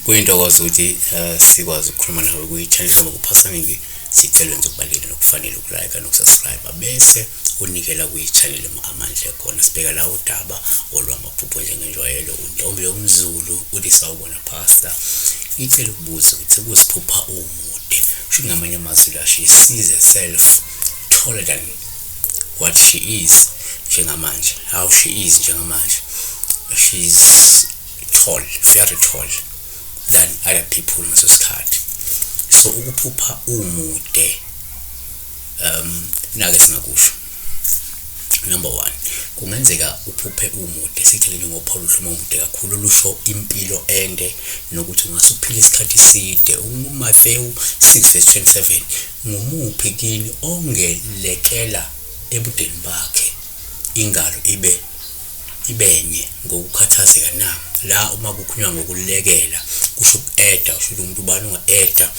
Kuyintokozo ukuthi sikwazi ukukhuluma nawe kwi-channel noma kuPhasamivi sicela wenze okubalulekile nokufanele ukulike nokusubscribe bese unikela kwi-channel Amandla khona sibheka la udaba olwamaphupho njengenjwayelo uNtombi yomZulu uthi sawubona pastor ithele ukubuza ukuthi kusiphupha umude kusho ngamanye amazwi la she sees herself taller than what she is njengamanje how she is njengamanje she's tall, very tall than other people ngaso sikhathi. So ukuphupha umude nake singakusho. Number 1, kungenzeka uphuphe umude sicela ngoPaul uhluma umude kakhulu lusho impilo ende nokuthi ungasuphila isikhathi eside. uMathewu 6:27 ngumuphi kini ongelekela ebudeni bakhe ingalo ibenye ngokukhathazeka na la uma kukhulunywa ngokulekela kusho uku-eda usho umuntu ubani unga-eda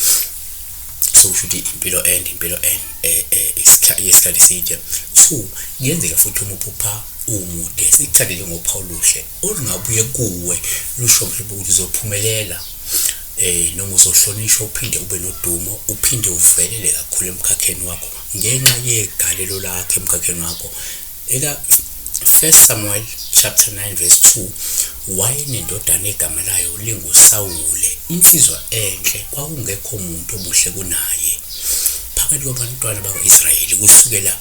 so kusho ukuthi impilo ende isikhathi eside. 2, kuyenzeka futhi uma uphupha umude sikuthathe njengoPaul uhle olungabuye kuwe lusho mhlawumbe ukuthi uzophumelela noma uzohlonishwa uphinde ube nodumo uphinde uvelele kakhulu emkhakheni wakho ngenxa yegalelo lakhe emkhakheni wakho. Eka 1 Samuel chapter 9:2 wayenendodana egama layo linguSawule insizwa enhle kwakungekho umuntu omuhle kunaye phakathi kwabantwana bakwa-Israyeli kusukela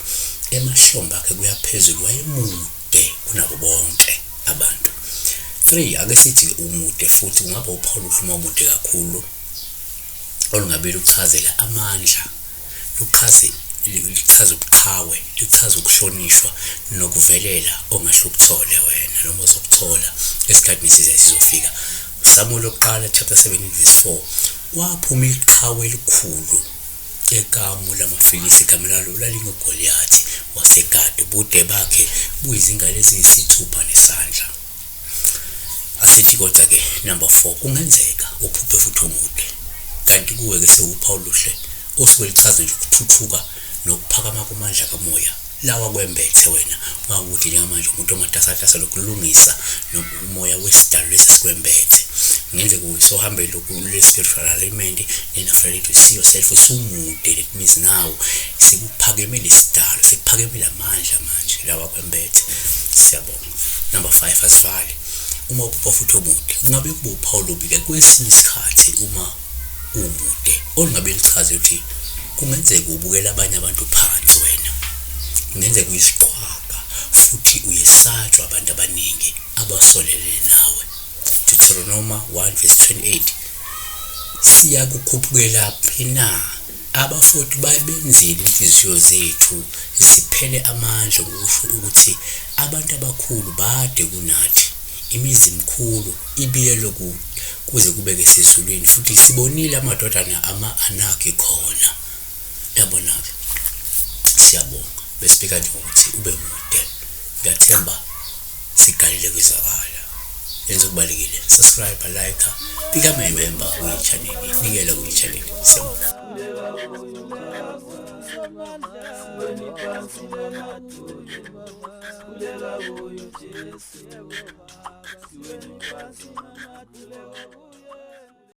emahlombe akhe kuya phezulu wayemude kunabo bonke abantu. 3, ake sithi umude futhi kungaba uPaul uhluma umude kakhulu olungabili ukuchazela amandla lichaza ubuqhawe lichaza ukuhlonishwa nokuvelela ongahle ukuthole wena noma uzokuthola esikhathini sizofika. uSamuel oqala chapter 7:4 waphuma iqhawe elikhulu ekamu lamaFilisti igama lalo lalinguGoliyathi waseGadi ubude bakhe buyizingalo eziyisithupha nesandla. Asithi kodwa ke number 4 kungenzeka uphuphe futhi umude kanti kuwe ke sewuPaul uhle osuke lichaza nje ukuthuthuka nokuphakama kwamandla kamoya lawa kwembethe wena mawukuthi njengamanje umuntu omatasatasa lokulungisa nomoya wesidalo lesikwembethe ngenzeka usohambe le spiritual alignment and after that you see yourself usumude. That means now sikuphakeme lesidalo sikuphakeme amandla manje lawa kwembethe. Siyabonga. Number 5 asivale uma uphupha futhi umude kungabe kuba uPaul ubike kwesinye isikhathi uma umude olungabe lichaze ukuthi kungenzeka ubukela abanye abantu phansi wena kungenzeka uyisiqhwaga futhi uyesatshwa abantu abaningi abasolele nawe. Deuteronomy 1:28 siyakukhuphukela phina abafowethu babenzile inhliziyo zethu ziphele amandla ngokusho ukuthi abantu abakhulu bade kunathi imizi mikhulu ibiyelo kuze kubeke sezulwini futhi sibonile amadodana ama-Anaki khona. Yabona-ke siyabonga besibeka nje ukuthi ube mude ngiyathemba sigalile kwizakala yenza okubalekile subscribe like become a member kwi-channel nikela kwi-channel. Siyabonga. Kuleka kuyo Jesu,